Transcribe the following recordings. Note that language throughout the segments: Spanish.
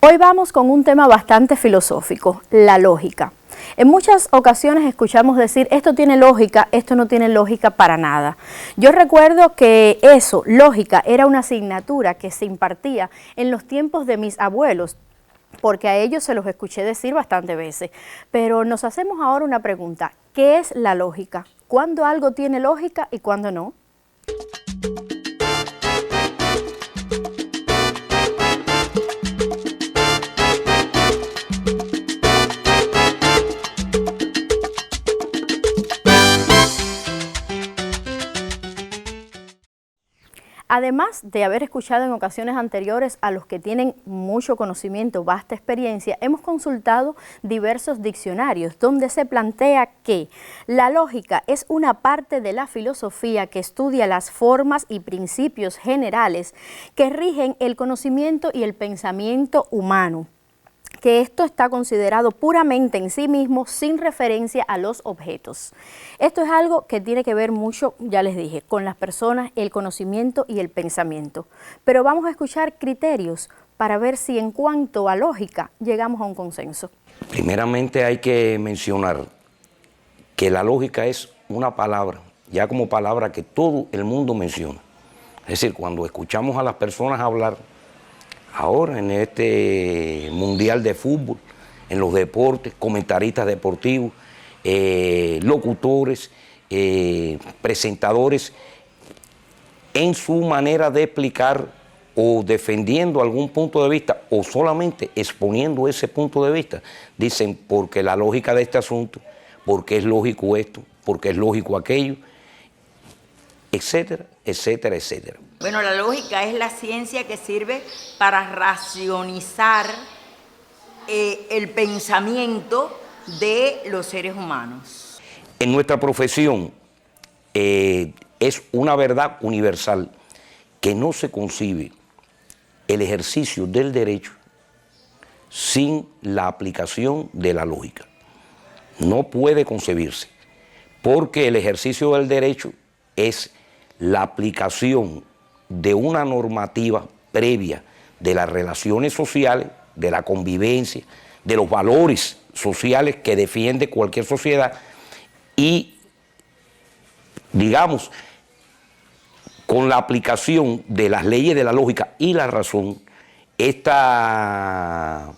Hoy vamos con un tema bastante filosófico, la lógica. En muchas ocasiones escuchamos decir, esto tiene lógica, esto no tiene lógica para nada. Yo recuerdo que eso, lógica, era una asignatura que se impartía en los tiempos de mis abuelos, porque a ellos se los escuché decir bastantes veces. Pero nos hacemos ahora una pregunta, ¿qué es la lógica? ¿Cuándo algo tiene lógica y cuándo no? Además de haber escuchado en ocasiones anteriores a los que tienen mucho conocimiento, vasta experiencia, hemos consultado diversos diccionarios donde se plantea que la lógica es una parte de la filosofía que estudia las formas y principios generales que rigen el conocimiento y el pensamiento humano, que esto está considerado puramente en sí mismo sin referencia a los objetos. Esto es algo que tiene que ver mucho, ya les dije, con las personas, el conocimiento y el pensamiento. Pero vamos a escuchar criterios para ver si en cuanto a lógica llegamos a un consenso. Primeramente hay que mencionar que la lógica es una palabra, ya como palabra que todo el mundo menciona. Es decir, cuando escuchamos a las personas hablar, ahora en este mundial de fútbol, en los deportes, comentaristas deportivos, locutores, presentadores, en su manera de explicar o defendiendo algún punto de vista o solamente exponiendo ese punto de vista, dicen porque la lógica de este asunto, porque es lógico esto, porque es lógico aquello, etcétera, etcétera, etcétera. Bueno, la lógica es la ciencia que sirve para racionalizar el pensamiento de los seres humanos. En nuestra profesión es una verdad universal que no se concibe el ejercicio del derecho sin la aplicación de la lógica. No puede concebirse, porque el ejercicio del derecho es la aplicación de una normativa previa de las relaciones sociales, de la convivencia, de los valores sociales que defiende cualquier sociedad y, digamos, con la aplicación de las leyes de la lógica y la razón, estas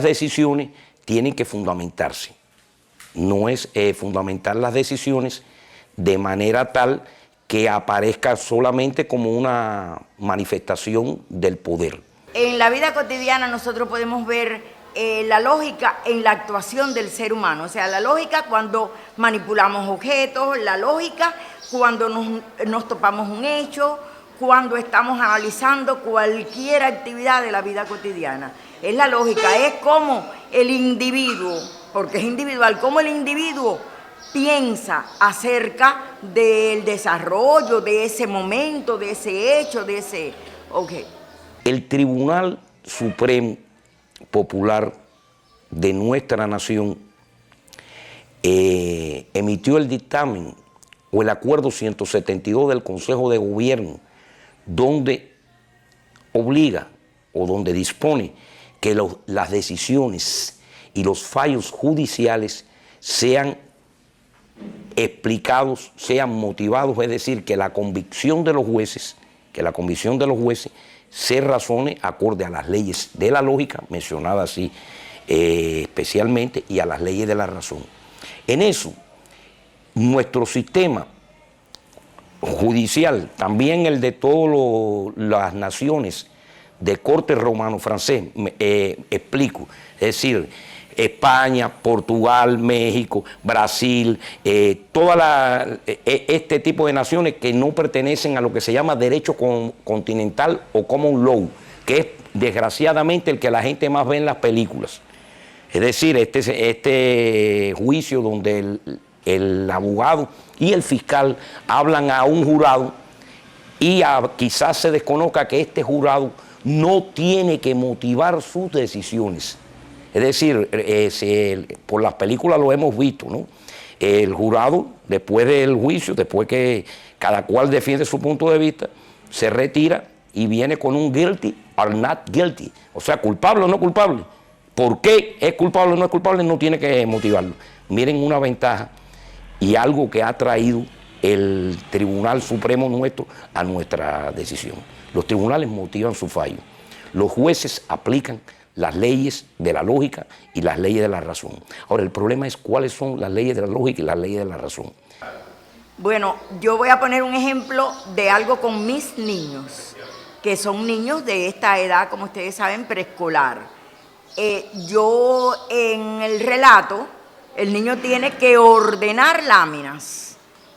decisiones tienen que fundamentarse. No es fundamentar las decisiones de manera tal que aparezca solamente como una manifestación del poder. En la vida cotidiana nosotros podemos ver la lógica en la actuación del ser humano, o sea, la lógica cuando manipulamos objetos, la lógica cuando nos topamos un hecho, cuando estamos analizando cualquier actividad de la vida cotidiana. Es la lógica, es como el individuo, porque es individual, como el individuo piensa acerca del desarrollo de ese momento, de ese hecho, de ese objeto. El Tribunal Supremo Popular de nuestra nación emitió el dictamen o el acuerdo 172 del Consejo de Gobierno, donde obliga o donde dispone que las decisiones y los fallos judiciales sean explicados, sean motivados, es decir, que la convicción de los jueces, se razone acorde a las leyes de la lógica, mencionadas así especialmente, y a las leyes de la razón. En eso, nuestro sistema judicial, también el de todas las naciones de corte romano-francés, explico, es decir, España, Portugal, México, Brasil, este tipo de naciones que no pertenecen a lo que se llama derecho continental o common law, que es desgraciadamente el que la gente más ve en las películas. Es decir, este juicio donde el abogado y el fiscal hablan a un jurado y quizás se desconozca que este jurado no tiene que motivar sus decisiones. Es decir, por las películas lo hemos visto, ¿no? El jurado, después del juicio, después que cada cual defiende su punto de vista, se retira y viene con un guilty or not guilty, o sea, culpable o no culpable. ¿Por qué es culpable o no es culpable? No tiene que motivarlo. Miren una ventaja y algo que ha traído el Tribunal Supremo nuestro a nuestra decisión. Los tribunales motivan su fallo. Los jueces aplican las leyes de la lógica y las leyes de la razón. Ahora, el problema es cuáles son las leyes de la lógica y las leyes de la razón. Bueno, yo voy a poner un ejemplo de algo con mis niños, que son niños de esta edad, como ustedes saben, preescolar. Yo en el relato, el niño tiene que ordenar láminas.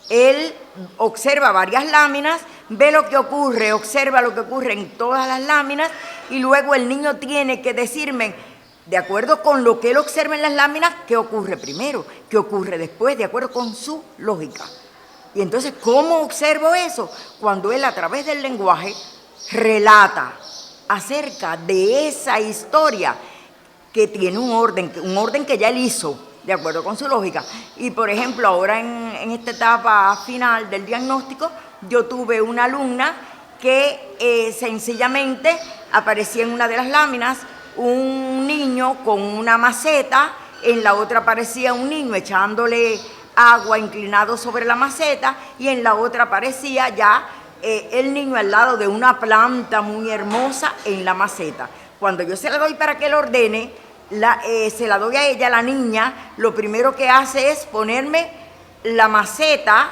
Él observa varias láminas, ve lo que ocurre, observa lo que ocurre en todas las láminas y luego el niño tiene que decirme, de acuerdo con lo que él observa en las láminas, qué ocurre primero, qué ocurre después, de acuerdo con su lógica. Y entonces, ¿cómo observo eso? Cuando él a través del lenguaje relata acerca de esa historia que tiene un orden que ya él hizo, de acuerdo con su lógica. Y por ejemplo, ahora en esta etapa final del diagnóstico, yo tuve una alumna que sencillamente aparecía en una de las láminas un niño con una maceta, en la otra aparecía un niño echándole agua inclinado sobre la maceta y en la otra aparecía ya el niño al lado de una planta muy hermosa en la maceta. Cuando yo se la doy para que lo ordene, se la doy a ella, la niña, lo primero que hace es ponerme la maceta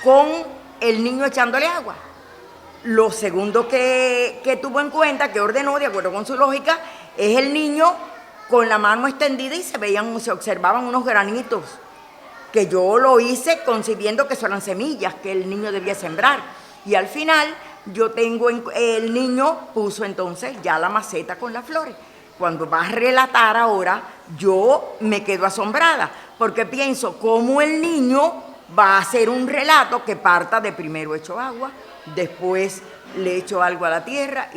con el niño echándole agua. Lo segundo que tuvo en cuenta, que ordenó de acuerdo con su lógica, es el niño con la mano extendida y se observaban unos granitos, que yo lo hice concibiendo que eran semillas que el niño debía sembrar. Y al final el niño puso entonces ya la maceta con las flores. Cuando va a relatar ahora, yo me quedo asombrada, porque pienso cómo el niño va a hacer un relato que parta de primero echo agua, después le echo algo a la tierra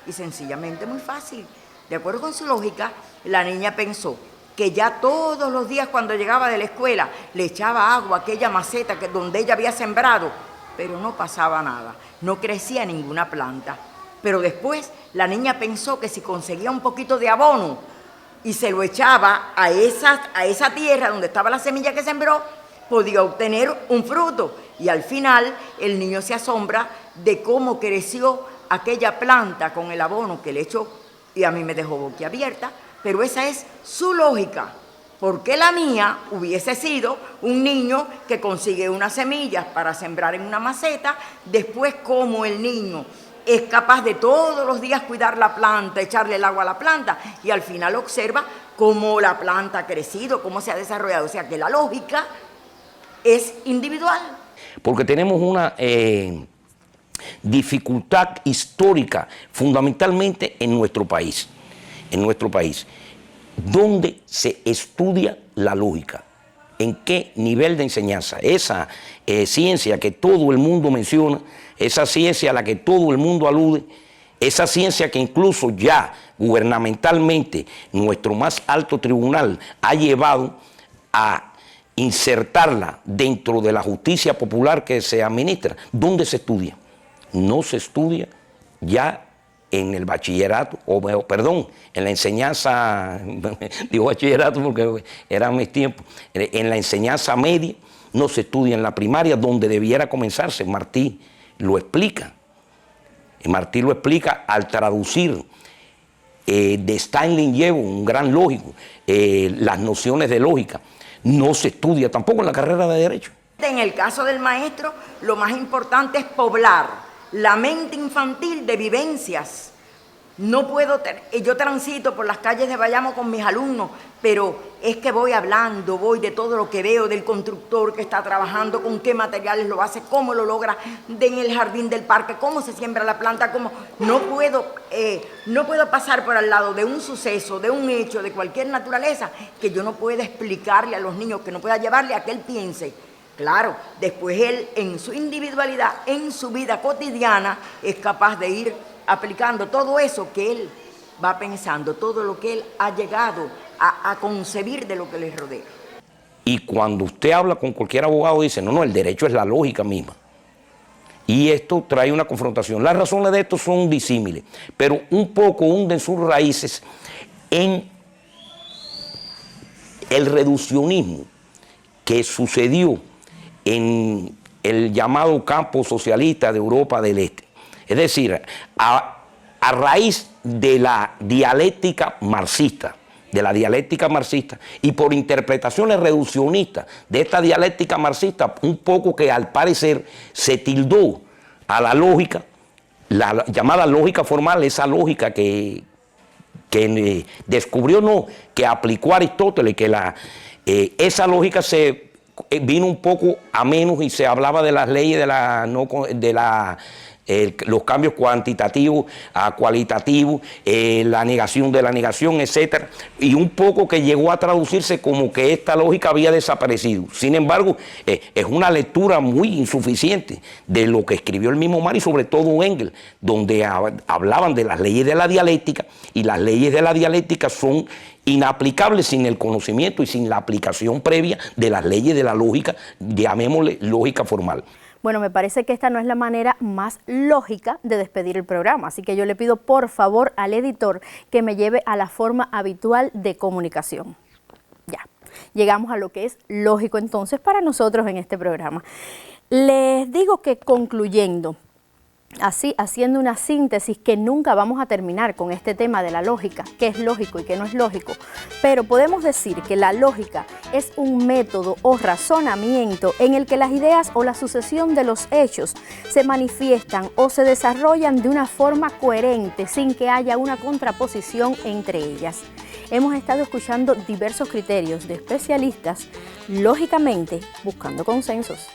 y sencillamente muy fácil. De acuerdo con su lógica, la niña pensó que ya todos los días cuando llegaba de la escuela le echaba agua a aquella maceta donde ella había sembrado, pero no pasaba nada, no crecía ninguna planta. Pero después la niña pensó que si conseguía un poquito de abono y se lo echaba a esa tierra donde estaba la semilla que sembró, podía obtener un fruto. Y al final el niño se asombra de cómo creció aquella planta con el abono que le echó y a mí me dejó boquiabierta, pero esa es su lógica. Porque la mía hubiese sido un niño que consigue unas semillas para sembrar en una maceta, después como el niño es capaz de todos los días cuidar la planta, echarle el agua a la planta y al final observa cómo la planta ha crecido, cómo se ha desarrollado. O sea que la lógica es individual. Porque tenemos una dificultad histórica fundamentalmente en nuestro país, ¿dónde se estudia la lógica? ¿En qué nivel de enseñanza? Esa ciencia que todo el mundo menciona, esa ciencia a la que todo el mundo alude, esa ciencia que incluso ya gubernamentalmente nuestro más alto tribunal ha llevado a insertarla dentro de la justicia popular que se administra. ¿Dónde se estudia? No se estudia ya en el bachillerato, en la enseñanza, digo bachillerato porque eran mis tiempos, en la enseñanza media, no se estudia en la primaria donde debiera comenzarse. Martí lo explica. Martí lo explica al traducir de Stanley Llevo, un gran lógico, las nociones de lógica. No se estudia tampoco en la carrera de Derecho. En el caso del maestro, lo más importante es poblar la mente infantil de vivencias. Yo transito por las calles de Bayamo con mis alumnos, pero es que voy hablando, voy de todo lo que veo, del constructor que está trabajando, con qué materiales lo hace, cómo lo logra, en el jardín del parque, cómo se siembra la planta, no puedo pasar por al lado de un suceso, de un hecho, de cualquier naturaleza, que yo no pueda explicarle a los niños, que no pueda llevarle a que él piense. Claro, después él en su individualidad, en su vida cotidiana, es capaz de ir aplicando todo eso que él va pensando, todo lo que él ha llegado a concebir de lo que le rodea. Y cuando usted habla con cualquier abogado dice, no, el derecho es la lógica misma. y esto trae una confrontación. Las razones de esto son disímiles, pero un poco hunden sus raíces en el reduccionismo que sucedió en el llamado campo socialista de Europa del Este. Es decir, a raíz de la dialéctica marxista, y por interpretaciones reduccionistas de esta dialéctica marxista, un poco que al parecer se tildó a la lógica, la llamada lógica formal, esa lógica que descubrió, no, que aplicó Aristóteles, que esa lógica se vino un poco a menos y se hablaba de las leyes los cambios cuantitativos a cualitativos, la negación de la negación, etcétera, y un poco que llegó a traducirse como que esta lógica había desaparecido. Sin embargo, es una lectura muy insuficiente de lo que escribió el mismo Marx y sobre todo Engels, donde hablaban de las leyes de la dialéctica, y las leyes de la dialéctica son inaplicables sin el conocimiento y sin la aplicación previa de las leyes de la lógica, llamémosle lógica formal. Bueno, me parece que esta no es la manera más lógica de despedir el programa, así que yo le pido por favor al editor que me lleve a la forma habitual de comunicación. Ya, llegamos a lo que es lógico entonces para nosotros en este programa. Les digo que concluyendo, así haciendo una síntesis que nunca vamos a terminar con este tema de la lógica, qué es lógico y qué no es lógico, pero podemos decir que la lógica es un método o razonamiento en el que las ideas o la sucesión de los hechos se manifiestan o se desarrollan de una forma coherente sin que haya una contraposición entre ellas. Hemos estado escuchando diversos criterios de especialistas, lógicamente buscando consensos.